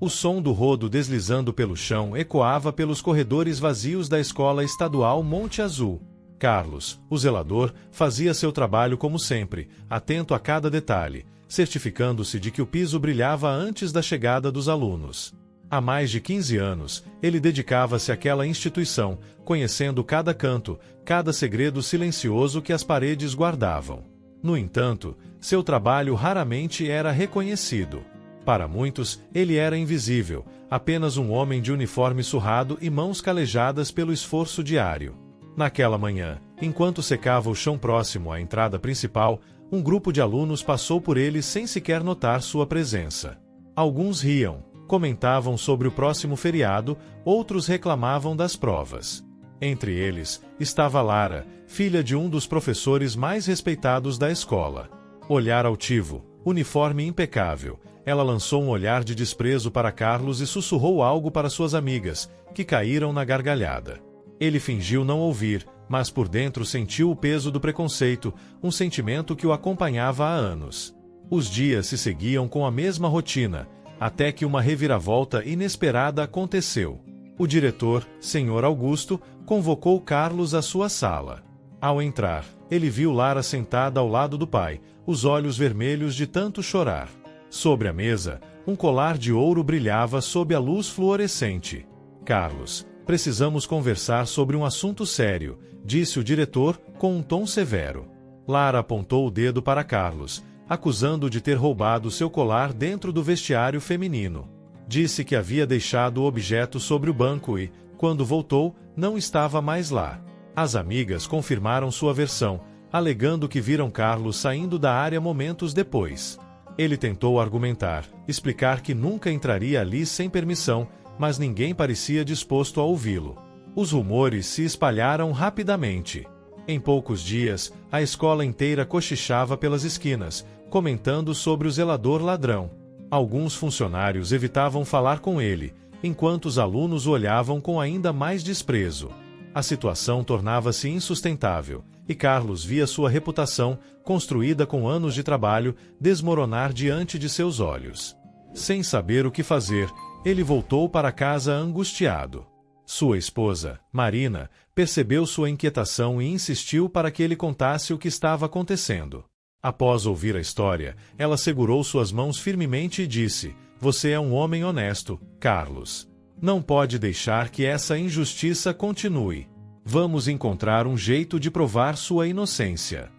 O som do rodo deslizando pelo chão ecoava pelos corredores vazios da Escola Estadual Monte Azul. Carlos, o zelador, fazia seu trabalho como sempre, atento a cada detalhe, certificando-se de que o piso brilhava antes da chegada dos alunos. Há mais de 15 anos, ele dedicava-se àquela instituição, conhecendo cada canto, cada segredo silencioso que as paredes guardavam. No entanto, seu trabalho raramente era reconhecido. Para muitos, ele era invisível, apenas um homem de uniforme surrado e mãos calejadas pelo esforço diário. Naquela manhã, enquanto secava o chão próximo à entrada principal, um grupo de alunos passou por ele sem sequer notar sua presença. Alguns riam, comentavam sobre o próximo feriado, outros reclamavam das provas. Entre eles, estava Lara, filha de um dos professores mais respeitados da escola. Olhar altivo, uniforme impecável, ela lançou um olhar de desprezo para Carlos e sussurrou algo para suas amigas, que caíram na gargalhada. Ele fingiu não ouvir, mas por dentro sentiu o peso do preconceito, um sentimento que o acompanhava há anos. Os dias se seguiam com a mesma rotina, até que uma reviravolta inesperada aconteceu. O diretor, Sr. Augusto, convocou Carlos à sua sala. Ao entrar, ele viu Lara sentada ao lado do pai, os olhos vermelhos de tanto chorar. Sobre a mesa, um colar de ouro brilhava sob a luz fluorescente. Carlos, precisamos conversar sobre um assunto sério, disse o diretor, com um tom severo. Lara apontou o dedo para Carlos, acusando-o de ter roubado seu colar dentro do vestiário feminino. Disse que havia deixado o objeto sobre o banco e, quando voltou, não estava mais lá. As amigas confirmaram sua versão, alegando que viram Carlos saindo da área momentos depois. Ele tentou argumentar, explicar que nunca entraria ali sem permissão, mas ninguém parecia disposto a ouvi-lo. Os rumores se espalharam rapidamente. Em poucos dias, a escola inteira cochichava pelas esquinas, comentando sobre o zelador ladrão. Alguns funcionários evitavam falar com ele, enquanto os alunos o olhavam com ainda mais desprezo. A situação tornava-se insustentável, e Carlos via sua reputação, construída com anos de trabalho, desmoronar diante de seus olhos. Sem saber o que fazer, ele voltou para casa angustiado. Sua esposa, Marina, percebeu sua inquietação e insistiu para que ele contasse o que estava acontecendo. Após ouvir a história, ela segurou suas mãos firmemente e disse: "Você é um homem honesto, Carlos. Não pode deixar que essa injustiça continue. Vamos encontrar um jeito de provar sua inocência."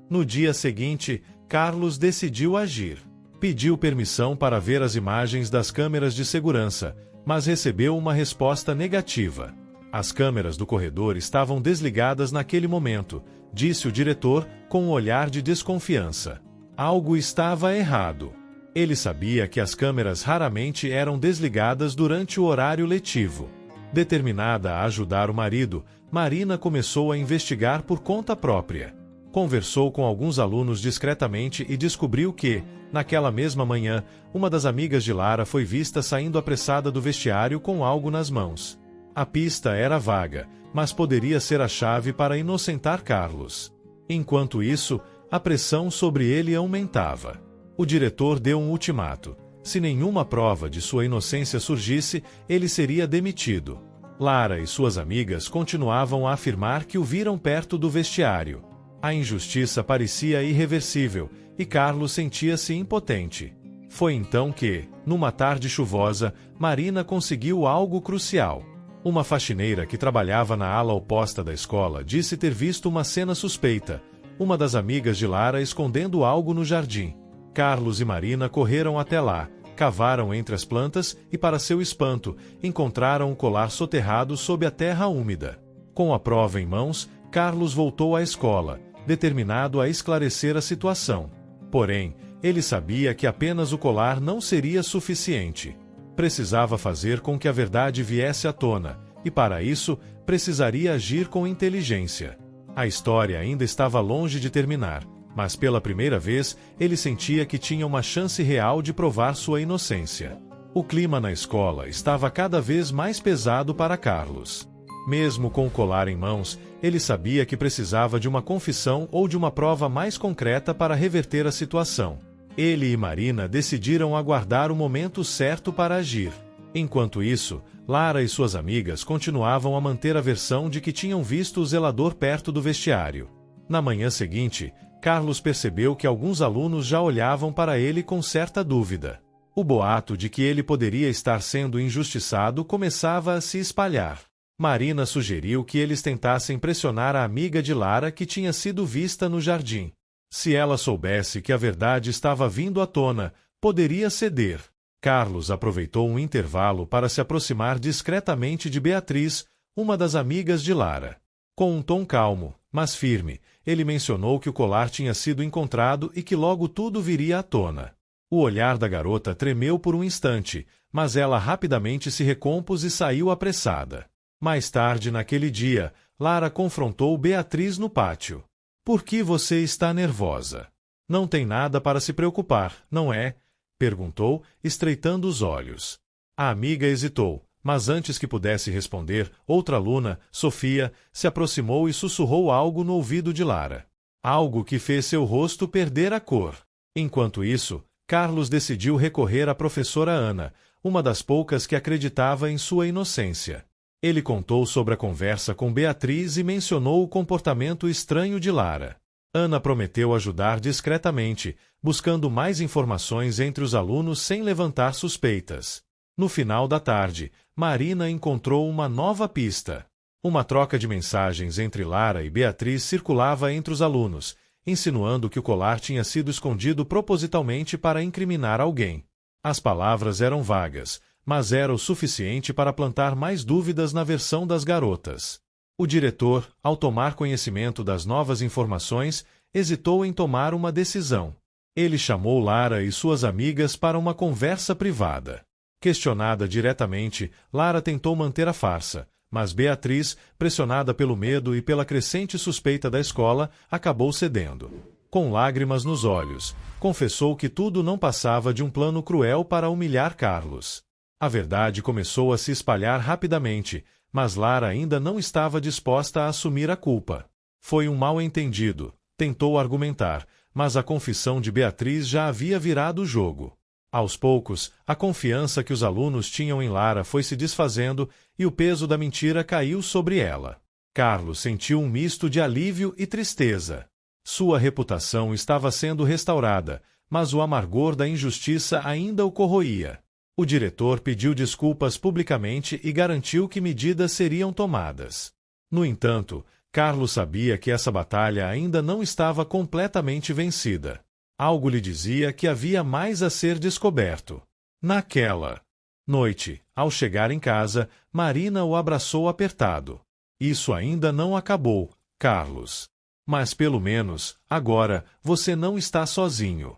No dia seguinte, Carlos decidiu agir. Pediu permissão para ver as imagens das câmeras de segurança, mas recebeu uma resposta negativa. As câmeras do corredor estavam desligadas naquele momento, disse o diretor, com um olhar de desconfiança. Algo estava errado. Ele sabia que as câmeras raramente eram desligadas durante o horário letivo. Determinada a ajudar o marido, Marina começou a investigar por conta própria. Conversou com alguns alunos discretamente e descobriu que, naquela mesma manhã, uma das amigas de Lara foi vista saindo apressada do vestiário com algo nas mãos. A pista era vaga, mas poderia ser a chave para inocentar Carlos. Enquanto isso, a pressão sobre ele aumentava. O diretor deu um ultimato. Se nenhuma prova de sua inocência surgisse, ele seria demitido. Lara e suas amigas continuavam a afirmar que o viram perto do vestiário. A injustiça parecia irreversível, e Carlos sentia-se impotente. Foi então que, numa tarde chuvosa, Marina conseguiu algo crucial. Uma faxineira que trabalhava na ala oposta da escola disse ter visto uma cena suspeita, uma das amigas de Lara escondendo algo no jardim. Carlos e Marina correram até lá, cavaram entre as plantas e, para seu espanto, encontraram um colar soterrado sob a terra úmida. Com a prova em mãos, Carlos voltou à escola, determinado a esclarecer a situação. Porém, ele sabia que apenas o colar não seria suficiente. Precisava fazer com que a verdade viesse à tona, e para isso, precisaria agir com inteligência. A história ainda estava longe de terminar, mas pela primeira vez, ele sentia que tinha uma chance real de provar sua inocência. O clima na escola estava cada vez mais pesado para Carlos. Mesmo com o colar em mãos, ele sabia que precisava de uma confissão ou de uma prova mais concreta para reverter a situação. Ele e Marina decidiram aguardar o momento certo para agir. Enquanto isso, Lara e suas amigas continuavam a manter a versão de que tinham visto o zelador perto do vestiário. Na manhã seguinte, Carlos percebeu que alguns alunos já olhavam para ele com certa dúvida. O boato de que ele poderia estar sendo injustiçado começava a se espalhar. Marina sugeriu que eles tentassem pressionar a amiga de Lara que tinha sido vista no jardim. Se ela soubesse que a verdade estava vindo à tona, poderia ceder. Carlos aproveitou um intervalo para se aproximar discretamente de Beatriz, uma das amigas de Lara. Com um tom calmo, mas firme, ele mencionou que o colar tinha sido encontrado e que logo tudo viria à tona. O olhar da garota tremeu por um instante, mas ela rapidamente se recompôs e saiu apressada. Mais tarde naquele dia, Lara confrontou Beatriz no pátio. Por que você está nervosa? Não tem nada para se preocupar, não é? Perguntou, estreitando os olhos. A amiga hesitou, mas antes que pudesse responder, outra aluna, Sofia, se aproximou e sussurrou algo no ouvido de Lara. Algo que fez seu rosto perder a cor. Enquanto isso, Carlos decidiu recorrer à professora Ana, uma das poucas que acreditava em sua inocência. Ele contou sobre a conversa com Beatriz e mencionou o comportamento estranho de Lara. Ana prometeu ajudar discretamente, buscando mais informações entre os alunos sem levantar suspeitas. No final da tarde, Marina encontrou uma nova pista. Uma troca de mensagens entre Lara e Beatriz circulava entre os alunos, insinuando que o colar tinha sido escondido propositalmente para incriminar alguém. As palavras eram vagas, mas era o suficiente para plantar mais dúvidas na versão das garotas. O diretor, ao tomar conhecimento das novas informações, hesitou em tomar uma decisão. Ele chamou Lara e suas amigas para uma conversa privada. Questionada diretamente, Lara tentou manter a farsa, mas Beatriz, pressionada pelo medo e pela crescente suspeita da escola, acabou cedendo. Com lágrimas nos olhos, confessou que tudo não passava de um plano cruel para humilhar Carlos. A verdade começou a se espalhar rapidamente, mas Lara ainda não estava disposta a assumir a culpa. Foi um mal-entendido, tentou argumentar, mas a confissão de Beatriz já havia virado o jogo. Aos poucos, a confiança que os alunos tinham em Lara foi se desfazendo e o peso da mentira caiu sobre ela. Carlos sentiu um misto de alívio e tristeza. Sua reputação estava sendo restaurada, mas o amargor da injustiça ainda o corroía. O diretor pediu desculpas publicamente e garantiu que medidas seriam tomadas. No entanto, Carlos sabia que essa batalha ainda não estava completamente vencida. Algo lhe dizia que havia mais a ser descoberto. Naquela noite, ao chegar em casa, Marina o abraçou apertado. Isso ainda não acabou, Carlos. Mas pelo menos, agora, você não está sozinho.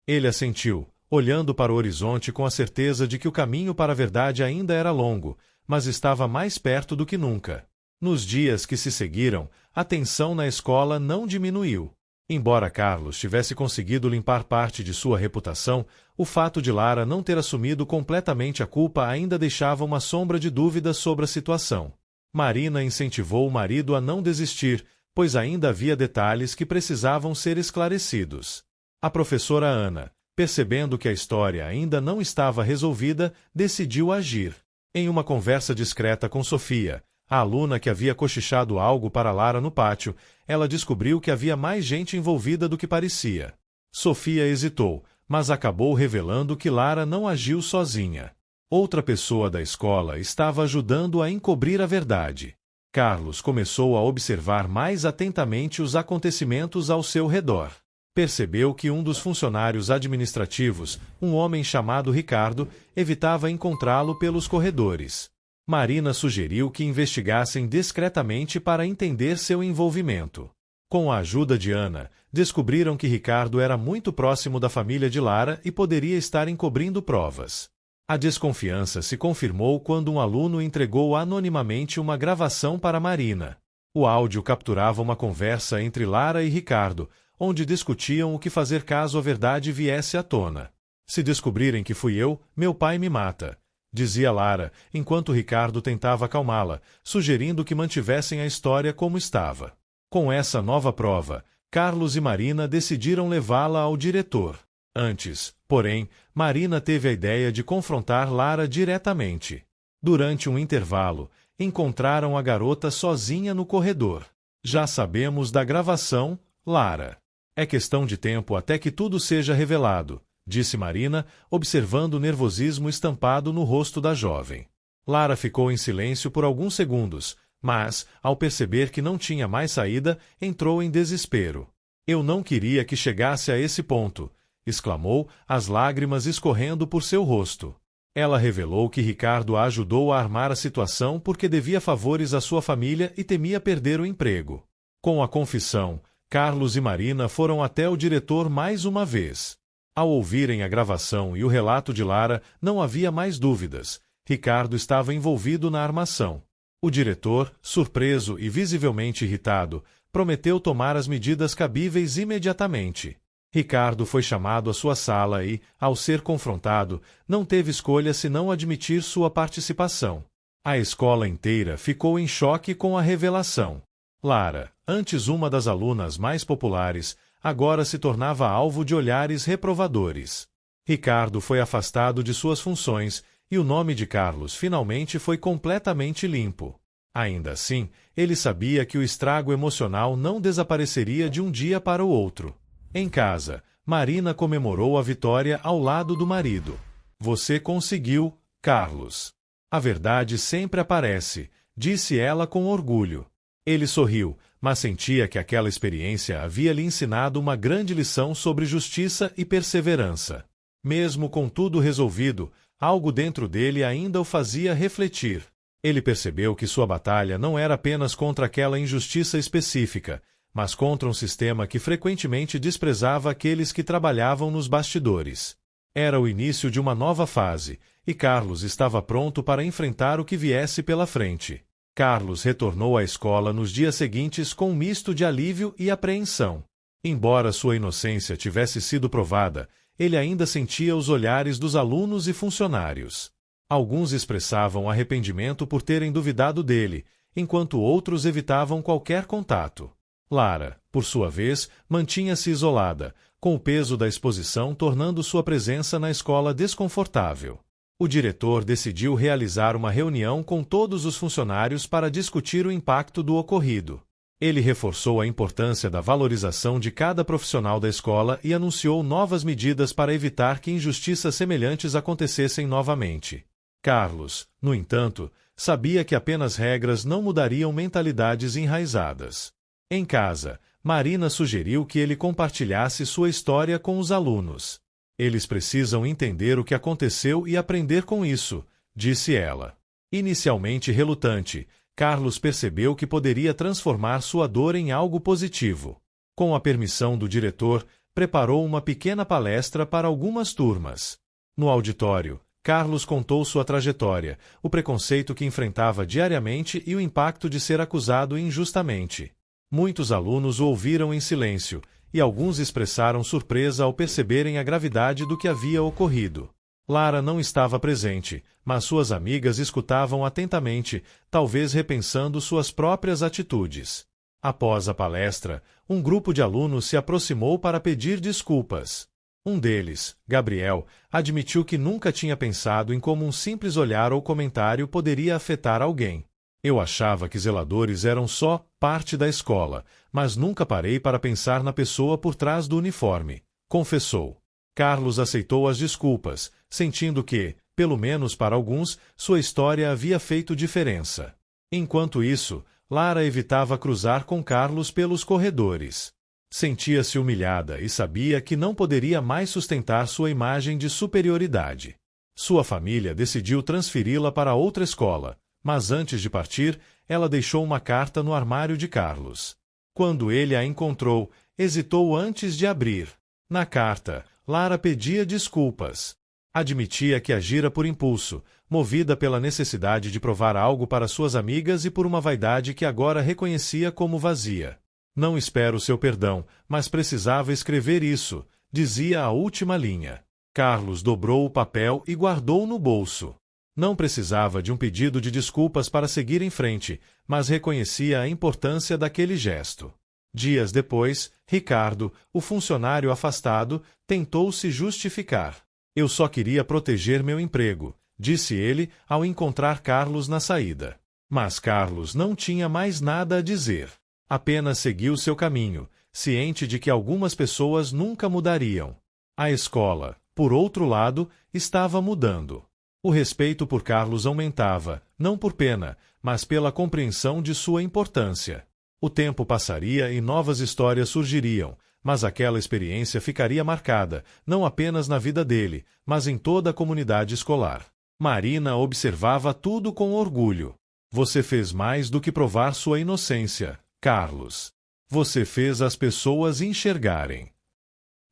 Ele assentiu, olhando para o horizonte com a certeza de que o caminho para a verdade ainda era longo, mas estava mais perto do que nunca. Nos dias que se seguiram, a tensão na escola não diminuiu. Embora Carlos tivesse conseguido limpar parte de sua reputação, o fato de Lara não ter assumido completamente a culpa ainda deixava uma sombra de dúvida sobre a situação. Marina incentivou o marido a não desistir, pois ainda havia detalhes que precisavam ser esclarecidos. A professora Ana, percebendo que a história ainda não estava resolvida, decidiu agir. Em uma conversa discreta com Sofia, a aluna que havia cochichado algo para Lara no pátio, ela descobriu que havia mais gente envolvida do que parecia. Sofia hesitou, mas acabou revelando que Lara não agiu sozinha. Outra pessoa da escola estava ajudando a encobrir a verdade. Carlos começou a observar mais atentamente os acontecimentos ao seu redor. Percebeu que um dos funcionários administrativos, um homem chamado Ricardo, evitava encontrá-lo pelos corredores. Marina sugeriu que investigassem discretamente para entender seu envolvimento. Com a ajuda de Ana, descobriram que Ricardo era muito próximo da família de Lara e poderia estar encobrindo provas. A desconfiança se confirmou quando um aluno entregou anonimamente uma gravação para Marina. O áudio capturava uma conversa entre Lara e Ricardo, onde discutiam o que fazer caso a verdade viesse à tona. Se descobrirem que fui eu, meu pai me mata, dizia Lara, enquanto Ricardo tentava acalmá-la, sugerindo que mantivessem a história como estava. Com essa nova prova, Carlos e Marina decidiram levá-la ao diretor. Antes, porém, Marina teve a ideia de confrontar Lara diretamente. Durante um intervalo, encontraram a garota sozinha no corredor. Já sabemos da gravação, Lara. É questão de tempo até que tudo seja revelado, disse Marina, observando o nervosismo estampado no rosto da jovem. Lara ficou em silêncio por alguns segundos, mas, ao perceber que não tinha mais saída, entrou em desespero. Eu não queria que chegasse a esse ponto, exclamou, as lágrimas escorrendo por seu rosto. Ela revelou que Ricardo a ajudou a armar a situação porque devia favores à sua família e temia perder o emprego. Com a confissão, Carlos e Marina foram até o diretor mais uma vez. Ao ouvirem a gravação e o relato de Lara, não havia mais dúvidas. Ricardo estava envolvido na armação. O diretor, surpreso e visivelmente irritado, prometeu tomar as medidas cabíveis imediatamente. Ricardo foi chamado à sua sala e, ao ser confrontado, não teve escolha senão admitir sua participação. A escola inteira ficou em choque com a revelação. Lara, antes uma das alunas mais populares, agora se tornava alvo de olhares reprovadores. Ricardo foi afastado de suas funções e o nome de Carlos finalmente foi completamente limpo. Ainda assim, ele sabia que o estrago emocional não desapareceria de um dia para o outro. Em casa, Marina comemorou a vitória ao lado do marido. Você conseguiu, Carlos. A verdade sempre aparece, disse ela com orgulho. Ele sorriu, mas sentia que aquela experiência havia lhe ensinado uma grande lição sobre justiça e perseverança. Mesmo com tudo resolvido, algo dentro dele ainda o fazia refletir. Ele percebeu que sua batalha não era apenas contra aquela injustiça específica, mas contra um sistema que frequentemente desprezava aqueles que trabalhavam nos bastidores. Era o início de uma nova fase, e Carlos estava pronto para enfrentar o que viesse pela frente. Carlos retornou à escola nos dias seguintes com um misto de alívio e apreensão. Embora sua inocência tivesse sido provada, ele ainda sentia os olhares dos alunos e funcionários. Alguns expressavam arrependimento por terem duvidado dele, enquanto outros evitavam qualquer contato. Lara, por sua vez, mantinha-se isolada, com o peso da exposição tornando sua presença na escola desconfortável. O diretor decidiu realizar uma reunião com todos os funcionários para discutir o impacto do ocorrido. Ele reforçou a importância da valorização de cada profissional da escola e anunciou novas medidas para evitar que injustiças semelhantes acontecessem novamente. Carlos, no entanto, sabia que apenas regras não mudariam mentalidades enraizadas. Em casa, Marina sugeriu que ele compartilhasse sua história com os alunos. Eles precisam entender o que aconteceu e aprender com isso, disse ela. Inicialmente relutante, Carlos percebeu que poderia transformar sua dor em algo positivo. Com a permissão do diretor, preparou uma pequena palestra para algumas turmas. No auditório, Carlos contou sua trajetória, o preconceito que enfrentava diariamente e o impacto de ser acusado injustamente. Muitos alunos o ouviram em silêncio, e alguns expressaram surpresa ao perceberem a gravidade do que havia ocorrido. Lara não estava presente, mas suas amigas escutavam atentamente, talvez repensando suas próprias atitudes. Após a palestra, um grupo de alunos se aproximou para pedir desculpas. Um deles, Gabriel, admitiu que nunca tinha pensado em como um simples olhar ou comentário poderia afetar alguém. Eu achava que zeladores eram só parte da escola, mas nunca parei para pensar na pessoa por trás do uniforme, confessou. Carlos aceitou as desculpas, sentindo que, pelo menos para alguns, sua história havia feito diferença. Enquanto isso, Lara evitava cruzar com Carlos pelos corredores. Sentia-se humilhada e sabia que não poderia mais sustentar sua imagem de superioridade. Sua família decidiu transferi-la para outra escola, mas antes de partir, ela deixou uma carta no armário de Carlos. Quando ele a encontrou, hesitou antes de abrir. Na carta, Lara pedia desculpas. Admitia que agira por impulso, movida pela necessidade de provar algo para suas amigas e por uma vaidade que agora reconhecia como vazia. Não espero seu perdão, mas precisava escrever isso, dizia a última linha. Carlos dobrou o papel e guardou no bolso. Não precisava de um pedido de desculpas para seguir em frente, mas reconhecia a importância daquele gesto. Dias depois, Ricardo, o funcionário afastado, tentou se justificar. Eu só queria proteger meu emprego, disse ele ao encontrar Carlos na saída. Mas Carlos não tinha mais nada a dizer. Apenas seguiu seu caminho, ciente de que algumas pessoas nunca mudariam. A escola, por outro lado, estava mudando. O respeito por Carlos aumentava, não por pena, mas pela compreensão de sua importância. O tempo passaria e novas histórias surgiriam, mas aquela experiência ficaria marcada, não apenas na vida dele, mas em toda a comunidade escolar. Marina observava tudo com orgulho. Você fez mais do que provar sua inocência, Carlos. Você fez as pessoas enxergarem.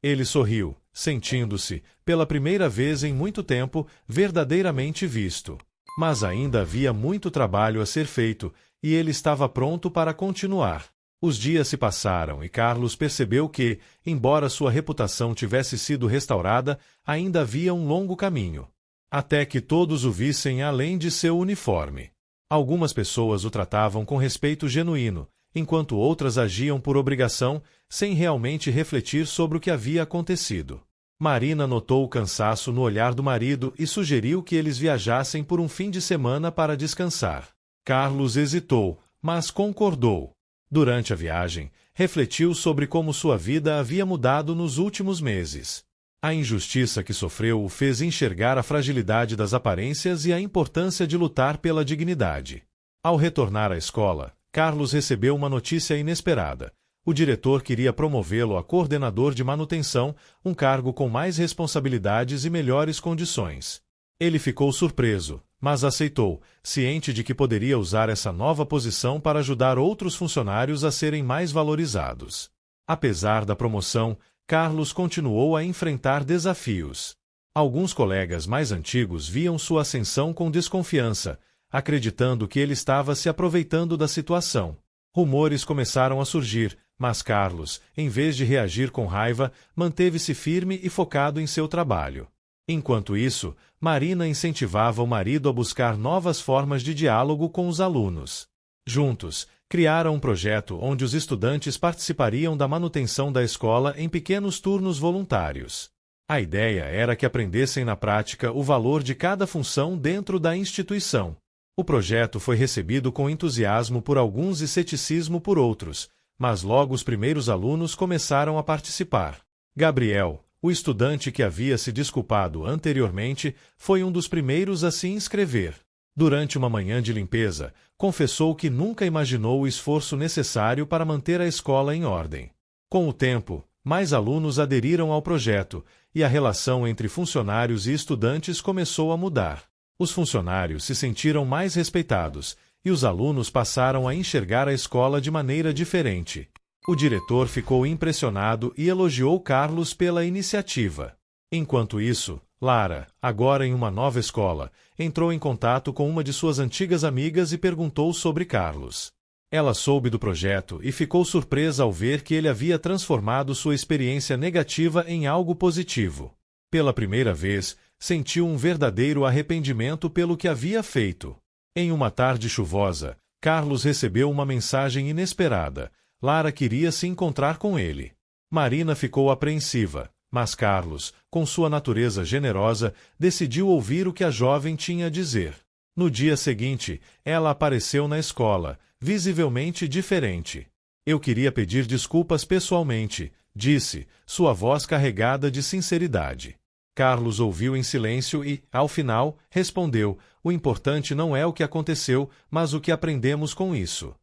Ele sorriu, sentindo-se, pela primeira vez em muito tempo, verdadeiramente visto. Mas ainda havia muito trabalho a ser feito, e ele estava pronto para continuar. Os dias se passaram e Carlos percebeu que, embora sua reputação tivesse sido restaurada, ainda havia um longo caminho. Até que todos o vissem além de seu uniforme. Algumas pessoas o tratavam com respeito genuíno, enquanto outras agiam por obrigação, sem realmente refletir sobre o que havia acontecido. Marina notou o cansaço no olhar do marido e sugeriu que eles viajassem por um fim de semana para descansar. Carlos hesitou, mas concordou. Durante a viagem, refletiu sobre como sua vida havia mudado nos últimos meses. A injustiça que sofreu o fez enxergar a fragilidade das aparências e a importância de lutar pela dignidade. Ao retornar à escola, Carlos recebeu uma notícia inesperada. O diretor queria promovê-lo a coordenador de manutenção, um cargo com mais responsabilidades e melhores condições. Ele ficou surpreso, mas aceitou, ciente de que poderia usar essa nova posição para ajudar outros funcionários a serem mais valorizados. Apesar da promoção, Carlos continuou a enfrentar desafios. Alguns colegas mais antigos viam sua ascensão com desconfiança, acreditando que ele estava se aproveitando da situação. Rumores começaram a surgir, mas Carlos, em vez de reagir com raiva, manteve-se firme e focado em seu trabalho. Enquanto isso, Marina incentivava o marido a buscar novas formas de diálogo com os alunos. Juntos, criaram um projeto onde os estudantes participariam da manutenção da escola em pequenos turnos voluntários. A ideia era que aprendessem na prática o valor de cada função dentro da instituição. O projeto foi recebido com entusiasmo por alguns e ceticismo por outros, mas logo os primeiros alunos começaram a participar. Gabriel, o estudante que havia se desculpado anteriormente, foi um dos primeiros a se inscrever. Durante uma manhã de limpeza, confessou que nunca imaginou o esforço necessário para manter a escola em ordem. Com o tempo, mais alunos aderiram ao projeto, e a relação entre funcionários e estudantes começou a mudar. Os funcionários se sentiram mais respeitados, e os alunos passaram a enxergar a escola de maneira diferente. O diretor ficou impressionado e elogiou Carlos pela iniciativa. Enquanto isso, Lara, agora em uma nova escola, entrou em contato com uma de suas antigas amigas e perguntou sobre Carlos. Ela soube do projeto e ficou surpresa ao ver que ele havia transformado sua experiência negativa em algo positivo. Pela primeira vez, sentiu um verdadeiro arrependimento pelo que havia feito. Em uma tarde chuvosa, Carlos recebeu uma mensagem inesperada. Lara queria se encontrar com ele. Marina ficou apreensiva, mas Carlos, com sua natureza generosa, decidiu ouvir o que a jovem tinha a dizer. No dia seguinte, ela apareceu na escola, visivelmente diferente. Eu queria pedir desculpas pessoalmente, disse, sua voz carregada de sinceridade. Carlos ouviu em silêncio e, ao final, respondeu: o importante não é o que aconteceu, mas o que aprendemos com isso.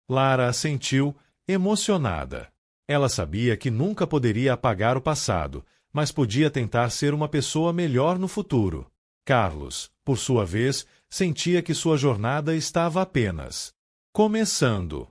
Lara assentiu, emocionada. Ela sabia que nunca poderia apagar o passado, mas podia tentar ser uma pessoa melhor no futuro. Carlos, por sua vez, sentia que sua jornada estava apenas começando.